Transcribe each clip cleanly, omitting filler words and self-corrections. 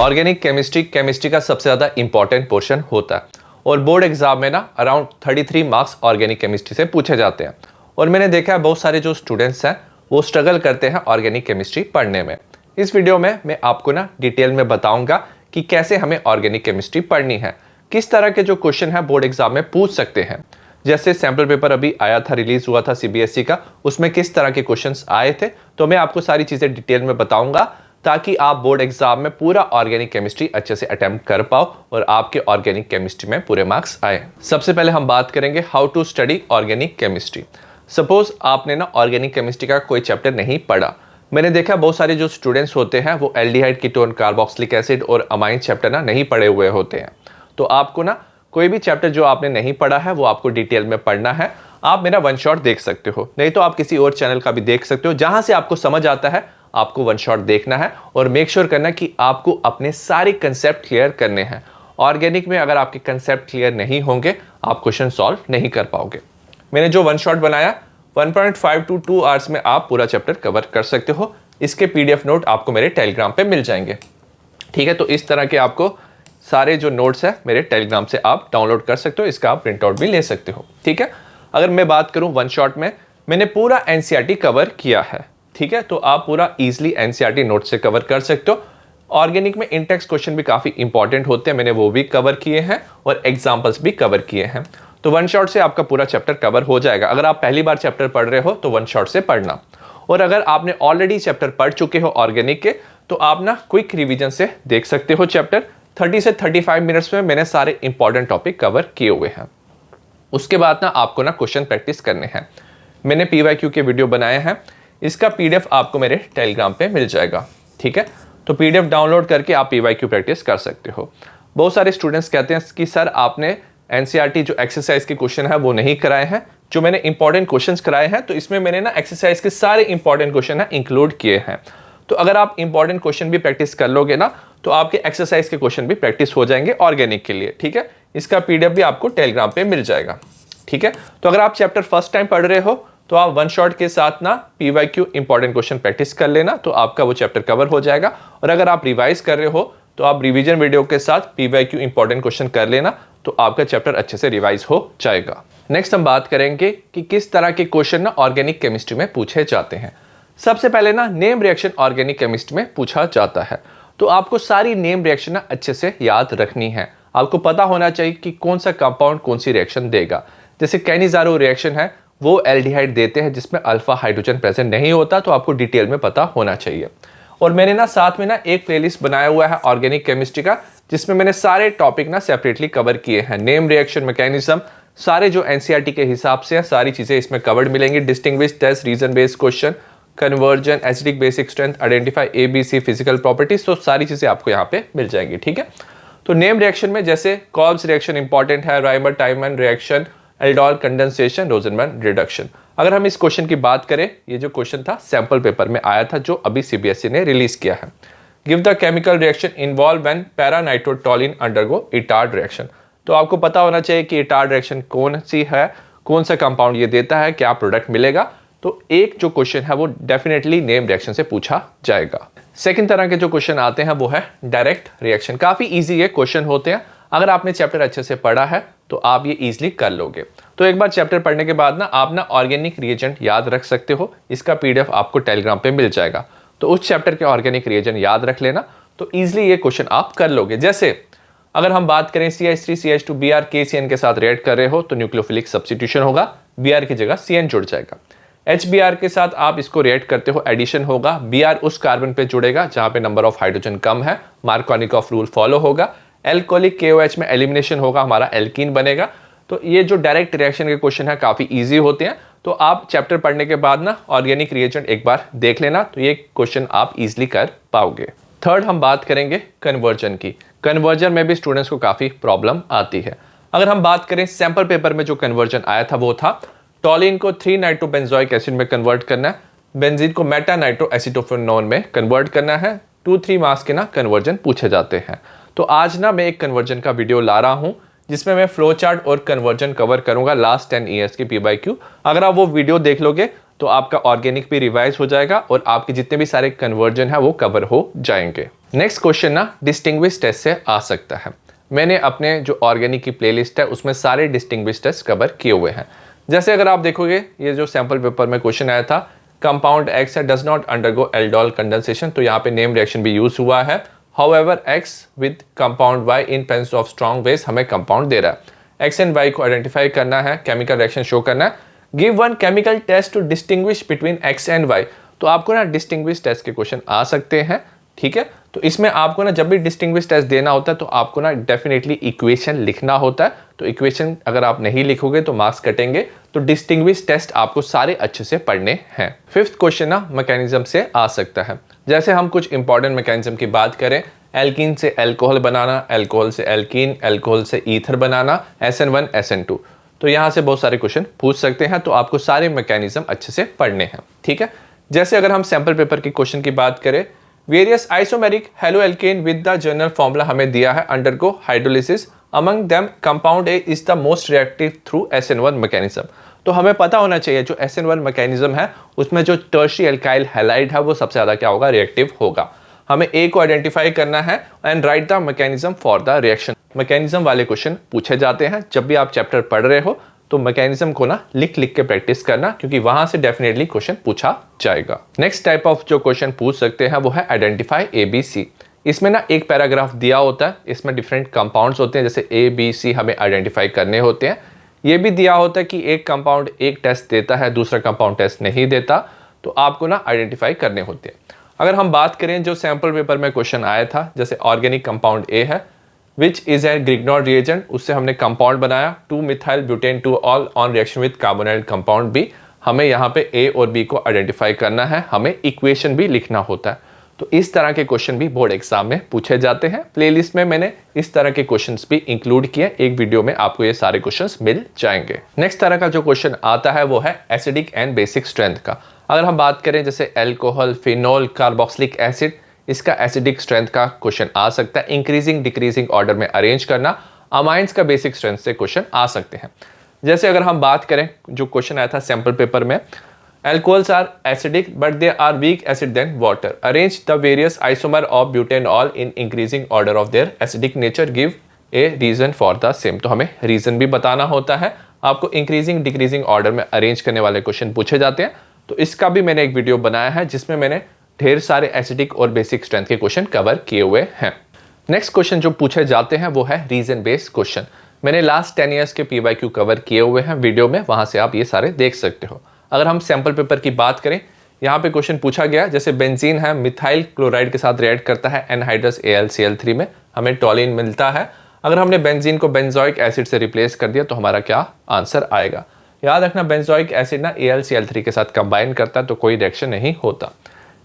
Organic chemistry का सबसे ज़्यादा इंपॉर्टेंट पोर्शन होता है और बोर्ड एग्जाम में ना अराउंड 33 मार्क्स ऑर्गेनिक केमिस्ट्री से पूछे जाते हैं। और मैंने देखा है बहुत सारे जो स्टूडेंट्स हैं वो स्ट्रगल करते हैं ऑर्गेनिक केमिस्ट्री पढ़ने में। इस वीडियो में मैं आपको ना डिटेल में बताऊंगा कि कैसे हमें ऑर्गेनिक केमिस्ट्री पढ़नी है, किस तरह के जो क्वेश्चन है बोर्ड एग्जाम में पूछ सकते हैं। जैसे सैम्पल पेपर अभी आया था, रिलीज हुआ था सीबीएसई का, उसमें किस तरह के क्वेश्चंस आए थे, तो मैं आपको सारी चीज़ें डिटेल में बताऊंगा ताकि आप बोर्ड एग्जाम में पूरा ऑर्गेनिक केमिस्ट्री अच्छे से अटेम्प्ट कर पाओ और आपके ऑर्गेनिक केमिस्ट्री में पूरे मार्क्स आए। सबसे पहले हम बात करेंगे how to study organic chemistry. Suppose आपने ना ऑर्गेनिक केमिस्ट्री का कोई चैप्टर नहीं पढ़ा। मैंने देखा बहुत सारे जो स्टूडेंट्स होते हैं वो एल्डिहाइड, कीटोन, कार्बोक्सिलिक एसिड और अमाइन चैप्टर ना नहीं पढ़े हुए होते हैं। तो आपको ना कोई भी चैप्टर जो आपने नहीं पढ़ा है वो आपको डिटेल में पढ़ना है। आप मेरा वन शॉट देख सकते हो, नहीं तो आप किसी और चैनल का भी देख सकते हो। जहां से आपको समझ आता है आपको वन शॉट देखना है और मेक श्योर करना कि आपको अपने सारे कंसेप्ट क्लियर करने हैं। ऑर्गेनिक में अगर आपके कंसेप्ट क्लियर नहीं होंगे आप क्वेश्चन सॉल्व नहीं कर पाओगे। मैंने जो वन शॉट बनाया 1.5 to 2 आवर्स में आप पूरा चैप्टर कवर कर सकते हो। इसके पीडीएफ नोट आपको मेरे टेलीग्राम पे मिल जाएंगे। ठीक है, तो इस तरह के आपको सारे जो नोट्स है मेरे टेलीग्राम से आप डाउनलोड कर सकते हो। इसका आप प्रिंट आउट भी ले सकते हो। ठीक है, अगर मैं बात करूं वन शॉट में मैंने पूरा एनसीईआरटी कवर किया है। ठीक है, तो आप पूरा इजीली एनसीईआरटी नोट से कवर कर सकते हो। ऑर्गेनिक में इंटेक्स क्वेश्चन भी काफी इंपॉर्टेंट होते हैं, मैंने वो भी कवर किए हैं और एग्जाम्पल्स भी कवर किए हैं। तो वन शॉट से आपका पूरा चैप्टर कवर हो जाएगा। अगर आप पहली बार चैप्टर पढ़ रहे हो तो वन शॉट से पढ़ना, और अगर आपने ऑलरेडी चैप्टर पढ़ चुके हो ऑर्गेनिक के तो आप ना क्विक रिवीजन से देख सकते हो चैप्टर। 30 से 35 मिनट्स में मैंने सारे इंपॉर्टेंट टॉपिक कवर किए हुए हैं। उसके बाद ना आपको ना क्वेश्चन प्रैक्टिस करने हैं। मैंने पीवाईक्यू के वीडियो बनाए हैं, इसका पीडीएफ आपको मेरे टेलीग्राम पे मिल जाएगा। ठीक है, तो पीडीएफ डाउनलोड करके आप पीवाईक्यू प्रैक्टिस कर सकते हो। बहुत सारे स्टूडेंट्स कहते हैं कि सर आपने एनसीईआरटी जो एक्सरसाइज के क्वेश्चन है वो नहीं कराए हैं। जो मैंने इंपॉर्टेंट क्वेश्चंस कराए हैं तो इसमें मैंने ना एक्सरसाइज के सारे इंपॉर्टेंट क्वेश्चन है इंक्लूड किए हैं। तो अगर आप इंपॉर्टेंट क्वेश्चन भी प्रैक्टिस कर लोगे ना तो आपके एक्सरसाइज के क्वेश्चन भी प्रैक्टिस हो जाएंगे ऑर्गेनिक के लिए। ठीक है, इसका पीडीएफ भी आपको टेलीग्राम पे मिल जाएगा। ठीक है, तो अगर आप चैप्टर फर्स्ट टाइम पढ़ रहे हो तो आप वन शॉट के साथ ना पीवाईक्यू इंपॉर्टेंट क्वेश्चन प्रैक्टिस कर लेना, तो आपका वो चैप्टर कवर हो जाएगा। और अगर आप रिवाइज कर रहे हो तो आप रिवीजन वीडियो के साथ पीवाईक्यू इंपॉर्टेंट क्वेश्चन कर लेना, तो आपका चैप्टर अच्छे से रिवाइज हो जाएगा। नेक्स्ट हम बात करेंगे कि किस तरह के क्वेश्चन ना ऑर्गेनिक केमिस्ट्री में पूछे जाते हैं। सबसे पहले ना नेम रिएक्शन ऑर्गेनिक केमिस्ट्री में पूछा जाता है, तो आपको सारी नेम रिएक्शन ना अच्छे से याद रखनी है। आपको पता होना चाहिए कि कौन सा कंपाउंड कौन सी रिएक्शन देगा। जैसे कैनिजारो रिएक्शन है वो एल्डिहाइड देते हैं जिसमें अल्फा हाइड्रोजन प्रेजेंट नहीं होता, तो आपको डिटेल में पता होना चाहिए। और मैंने ना साथ में ना एक प्लेलिस्ट बनाया हुआ है ऑर्गेनिक केमिस्ट्री का, जिसमें मैंने सारे टॉपिक ना सेपरेटली कवर किए हैं। नेम रिएक्शन, मैकेनिज्म, सारे जो एनसीईआरटी के हिसाब से है सारी चीजें इसमें कवर्ड मिलेंगी। Distinguish test, reason based question, conversion, acidic basic strength, identify ABC, physical properties, तो सारी चीजें आपको यहाँ पे मिल जाएंगी। ठीक है, तो नेम रिएक्शन में जैसे कॉल्ब्स रिएक्शन इंपॉर्टेंट है, Reimer Tiemann reaction, aldol condensation, Rosenmund reduction. अगर हम इस क्वेश्चन की बात करें, ये जो क्वेश्चन था सैंपल पेपर में आया था जो अभी सीबीएसई ने रिलीज किया है। Give the chemical reaction involve when paranitrotoluene undergo Etard reaction. तो आपको पता होना चाहिए कि इटार्ड रिएक्शन कौन सी है, कौन सा कंपाउंड ये देता है, क्या प्रोडक्ट मिलेगा। तो एक जो क्वेश्चन है वो डेफिनेटली नेम रिएक्शन से पूछा जाएगा। सेकंड तरह के जो क्वेश्चन आते हैं वो है डायरेक्ट रिएक्शन। काफी इजी ये क्वेश्चन होते हैं, अगर आपने चैप्टर अच्छे से पढ़ा है तो आप ये इजीली कर लोगे। तो एक बार चैप्टर पढ़ने के बाद ना आप ना ऑर्गेनिक रिएजेंट याद रख सकते हो। इसका पीडीएफ आपको टेलीग्राम पे मिल जाएगा, तो उस चैप्टर के ऑर्गेनिक रिएजेंट याद रख लेना, तो इजीली ये क्वेश्चन आप कर लोगे। जैसे अगर हम बात करें CH3 CH2 Br KCN के साथ रिएक्ट कर रहे हो तो न्यूक्लियोफिलिक सब्स्टिट्यूशन होगा, Br की जगह CN जुड़ जाएगा। HBr के साथ आप इसको रिएक्ट करते हो, एडिशन होगा, Br उस कार्बन पे जुड़ेगा जहां पे नंबर ऑफ हाइड्रोजन कम है, मार्कोनिकॉफ रूल फॉलो होगा। एल्कोहलिक KOH में एलिमिनेशन होगा, हमारा एल्कीन बनेगा। तो ये जो डायरेक्ट रिएक्शन के क्वेश्चन है काफी इजी होते हैं, तो आप चैप्टर पढ़ने के बाद ना ऑर्गेनिक रिएजेंट एक बार देख लेना, तो ये क्वेश्चन आप इजीली कर पाओगे। थर्ड हम बात करेंगे कन्वर्जन की। कन्वर्जन में भी स्टूडेंट्स को काफी प्रॉब्लम आती है। अगर हम बात करें सैंपल पेपर में जो कन्वर्जन आया था वो था टॉलिन को 3 नाइट्रोबेंजोइक एसिड में कन्वर्ट करना है, बेंजीन को मेटा नाइट्रो एसिटोफेनोन में कन्वर्ट करना है। 2-3 मार्क्स के ना कन्वर्जन पूछे जाते हैं। तो आज ना मैं एक कन्वर्जन का वीडियो ला रहा हूं जिसमें मैं फ्लो चार्ट और कन्वर्जन कवर करूंगा लास्ट 10 ईयर्स की पीवाईक्यू। अगर आप वो वीडियो देख लोगे तो आपका ऑर्गेनिक भी रिवाइज हो जाएगा और आपके जितने भी सारे कन्वर्जन है वो कवर हो जाएंगे। नेक्स्ट क्वेश्चन ना डिस्टिंग्विश टेस्ट से आ सकता है। मैंने अपने जो ऑर्गेनिक की प्लेलिस्ट है उसमें सारे डिस्टिंग्विश टेस्ट कवर किए हुए हैं। जैसे अगर आप देखोगे ये जो सैम्पल पेपर में क्वेश्चन आया था, compound X does not undergo aldol condensation, तो यहाँ पे नेम रिएक्शन भी यूज हुआ है। However X with compound Y in presence of strong base हमें कंपाउंड दे रहा है। एक्स एंड वाई को आइडेंटिफाई करना है, केमिकल रिएक्शन शो करना है। Give one chemical test to distinguish between X and Y, तो आपको ना डिस्टिंग्विश टेस्ट के क्वेश्चन आ सकते हैं, ठीक है। तो इसमें आपको ना जब भी डिस्टिंग्विश टेस्ट देना होता है तो आपको ना डेफिनेटली इक्वेशन लिखना होता है। तो इक्वेशन अगर आप नहीं लिखोगे तो मार्क्स कटेंगे। तो डिस्टिंग्विश टेस्ट आपको सारे अच्छे से पढ़ने हैं। फिफ्थ क्वेश्चन ना मैकेनिज्म से आ सकता है। जैसे हम कुछ इंपॉर्टेंट मैकेनिज्म की बात करें, एल्कीन से एल्कोहल बनाना, एल्कोहल से एल्कीन, एल्कोहल से ईथर बनाना, SN1 SN2, तो यहाँ से बहुत सारे क्वेश्चन पूछ सकते हैं। तो आपको सारे मैकेनिज्म अच्छे से पढ़ने हैं, ठीक है। जैसे अगर हम सैंपल पेपर के क्वेश्चन की बात करें, various isomeric haloalkane with the general formula हमें दिया है, undergo hydrolysis, among them compound A is the most reactive through SN1 mechanism. तो हमें पता होना चाहिए जो SN1 मैकेनिज्म है उसमें जो टर्शियरी एल्काइल हैलाइड है वो सबसे ज्यादा क्या होगा, रिएक्टिव होगा। हमें ए को आइडेंटिफाई करना है and right the mechanism for the reaction. Mechanism वाले क्वेश्चन पूछे जाते हैं। जब भी आप चैप्टर पढ़ रहे हो तो मैकेनिज्म को ना लिख लिख के प्रैक्टिस करना, क्योंकि वहां से डेफिनेटली क्वेश्चन पूछा जाएगा। नेक्स्ट टाइप ऑफ जो क्वेश्चन पूछ सकते हैं वो है आइडेंटिफाई ABC। इसमें ना एक पैराग्राफ दिया होता है, इसमें डिफरेंट कंपाउंड्स होते हैं, जैसे ABC हमें आइडेंटिफाई करने होते हैं। ये भी दिया होता है कि एक कंपाउंड एक टेस्ट देता है, दूसरा कंपाउंड टेस्ट नहीं देता, तो आपको ना आइडेंटिफाई करने होते हैं। अगर हम बात करें जो सैंपल पेपर में क्वेश्चन आया था, जैसे ऑर्गेनिक कंपाउंड ए है विच इज ए ग्रिग्नॉर्ड रिएजेंट, उससे हमने कंपाउंड बनाया two methyl butane two ol on reaction with carbonyl compound B. हमें यहाँ पे ए और बी को आइडेंटिफाई करना है, हमें इक्वेशन भी लिखना होता है। तो इस तरह के क्वेश्चन भी बोर्ड एग्जाम में पूछे जाते हैं। प्लेलिस्ट में मैंने इस तरह के क्वेश्चंस भी इंक्लूड किए, एक वीडियो में आपको ये सारे क्वेश्चंस मिल जाएंगे। नेक्स्ट तरह का जो क्वेश्चन आता है वो है एसिडिक एंड बेसिक स्ट्रेंथ का। अगर हम बात करें जैसे एल्कोहल, फिनोल, कार्बोक्सिलिक एसिड, इसका एसिडिक स्ट्रेंथ का क्वेश्चन आ सकता है। इंक्रीजिंग डिक्रीजिंग ऑर्डर में अरेंज करना। अमाइंस का बेसिक स्ट्रेंथ से क्वेश्चन आ सकते हैं। जैसे अगर हम बात करें जो क्वेश्चन आया था सैंपल पेपर में, alcohols are acidic but they are weak acid than water, arrange the various isomer of butanol in increasing order of their acidic nature, give a reason for the same. तो हमें reason भी बताना होता है। आपको increasing decreasing order में arrange करने वाले क्वेश्चन पूछे जाते हैं। तो इसका भी मैंने एक वीडियो बनाया है जिसमें मैंने ढेर सारे एसिडिक और बेसिक स्ट्रेंथ के क्वेश्चन कवर किए हुए हैं। नेक्स्ट क्वेश्चन जो पूछे जाते हैं वो है रीजन बेस्ड क्वेश्चन। मैंने लास्ट 10 ईयर्स के PYQ कवर किए हुए हैं वीडियो में, वहां से आप ये सारे देख सकते हो। अगर हम सैंपल पेपर की बात करें, यहाँ पे क्वेश्चन पूछा गया जैसे बेंजीन है, मिथाइल क्लोराइड के साथ रिएक्ट करता है एनहाइड्रस AlCl3 में, हमें टॉलिन मिलता है। अगर हमने बेंजीन को बेंजोइक एसिड से रिप्लेस कर दिया तो हमारा क्या आंसर आएगा। याद रखना बेंजोइक एसिड ना AlCl3 के साथ कंबाइन करता है तो कोई रिएक्शन नहीं होता।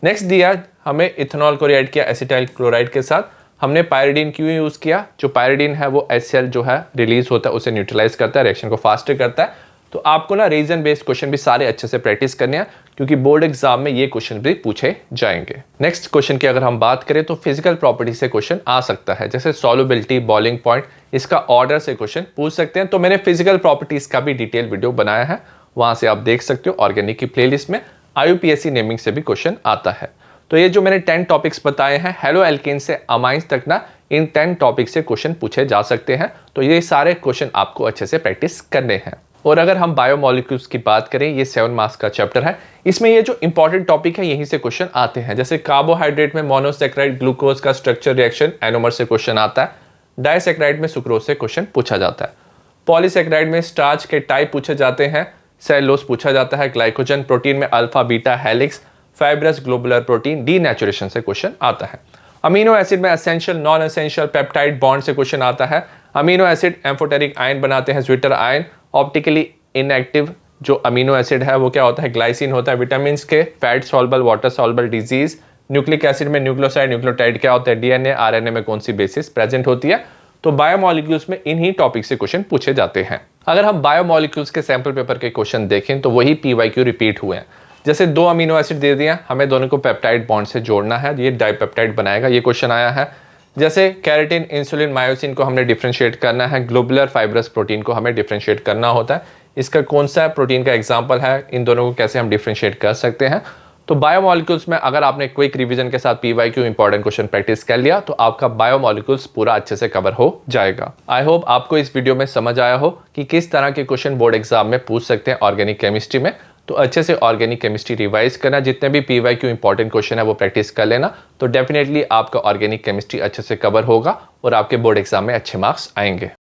नेक्स्ट दिया हमें इथेनॉल को रिएक्ट किया एसिटाइल क्लोराइड के साथ, हमने पायरिडीन क्यों यूज किया। जो पायरिडीन है वो HCl जो है रिलीज होता है, उसे न्यूट्रलाइज करता है, रिएक्शन को फास्टर करता है। तो आपको ना रीजन बेस्ड क्वेश्चन भी सारे अच्छे से प्रैक्टिस करने हैं, क्योंकि बोर्ड एग्जाम में ये क्वेश्चन भी पूछे जाएंगे। नेक्स्ट क्वेश्चन की अगर हम बात करें तो फिजिकल प्रॉपर्टी से क्वेश्चन आ सकता है, जैसे सॉल्युबिलिटी, बॉइलिंग पॉइंट, इसका ऑर्डर से क्वेश्चन पूछ सकते हैं। तो मैंने फिजिकल प्रॉपर्टीज का भी डिटेल वीडियो बनाया है, वहां से आप देख सकते हो। ऑर्गेनिक की प्लेलिस्ट में IUPAC नेमिंग से भी क्वेश्चन आता है। तो ये जो मैंने 10 टॉपिक्स बताए हैं हेलो एल्केन से अमाइंस तक ना, इन 10 टॉपिक से क्वेश्चन पूछे जा सकते हैं। तो ये सारे क्वेश्चन आपको अच्छे से प्रैक्टिस करने हैं। और अगर हम बायोमोलिक्यूल्स की बात करें, ये 7 मार्क्स का चैप्टर है। इसमें ये जो इंपॉर्टेंट टॉपिक है यहीं से क्वेश्चन आते हैं, जैसे कार्बोहाइड्रेट में मोनोसेक्राइड ग्लूकोज का स्ट्रक्चर रिएक्शन एनोमर से क्वेश्चन आता है। डाइसेक्राइड में सुक्रोज से क्वेश्चन पूछा जाता है। पॉलीसेक्राइड में स्टार्च के टाइप पूछे जाते हैं। सेलुलोज पूछा जाता है। ग्लाइकोजन प्रोटीन में alpha beta helix, fibrous globular protein denaturation से क्वेश्चन आता है। अमीनो एसिड में essential non essential peptide bond से क्वेश्चन आता है। अमीनो एसिड एम्फोटेरिक आयन बनाते हैं, ज्विटर आयन। ऑप्टिकली इनएक्टिव जो अमीनो एसिड है वो क्या होता है, ग्लाइसिन होता है। विटामिन के fat soluble, water soluble disease. Nucleic acid में न्यूक्लियोसाइड न्यूक्लियोटाइड क्या होता है, डीएनए आरएनए में कौन सी बेसिस प्रेजेंट होती है। तो बायोमोलिक्यूल्स में इन्हीं टॉपिक से क्वेश्चन पूछे जाते हैं। अगर हम बायोमोलिक्यूल्स के सैंपल पेपर के क्वेश्चन देखें तो वही PYQ रिपीट हुए हैं। जैसे 2 अमीनो एसिड दे दिया, हमें दोनों को पेप्टाइड बॉन्ड से जोड़ना है, ये डाइपेप्टाइड बनाएगा, ये क्वेश्चन आया है। जैसे कैरेटिन, इंसुलिन, मायोसिन को हमने डिफरेंशिएट करना है, ग्लोबुलर फाइब्रस प्रोटीन को हमें डिफरेंशिएट करना होता है। इसका कौन सा प्रोटीन का एग्जाम्पल है, इन दोनों को कैसे हम डिफरेंशिएट कर सकते हैं। तो बायोमोलिक्यूल्स में अगर आपने क्विक रिवीजन के साथ PYQ इंपॉर्टेंट क्वेश्चन प्रैक्टिस कर लिया तो आपका बायोमोलिक्यूल्स पूरा अच्छे से कवर हो जाएगा। आई होप आपको इस वीडियो में समझ आया हो कि किस तरह के क्वेश्चन बोर्ड एग्जाम में पूछ सकते हैं ऑर्गेनिक केमिस्ट्री में। तो अच्छे से ऑर्गेनिक केमिस्ट्री रिवाइज करना, जितने भी PYQ इंपॉर्टेंट क्वेश्चन है वो प्रैक्टिस कर लेना, तो डेफिनेटली आपका ऑर्गेनिक केमिस्ट्री अच्छे से कवर होगा और आपके बोर्ड एग्जाम में अच्छे मार्क्स आएंगे।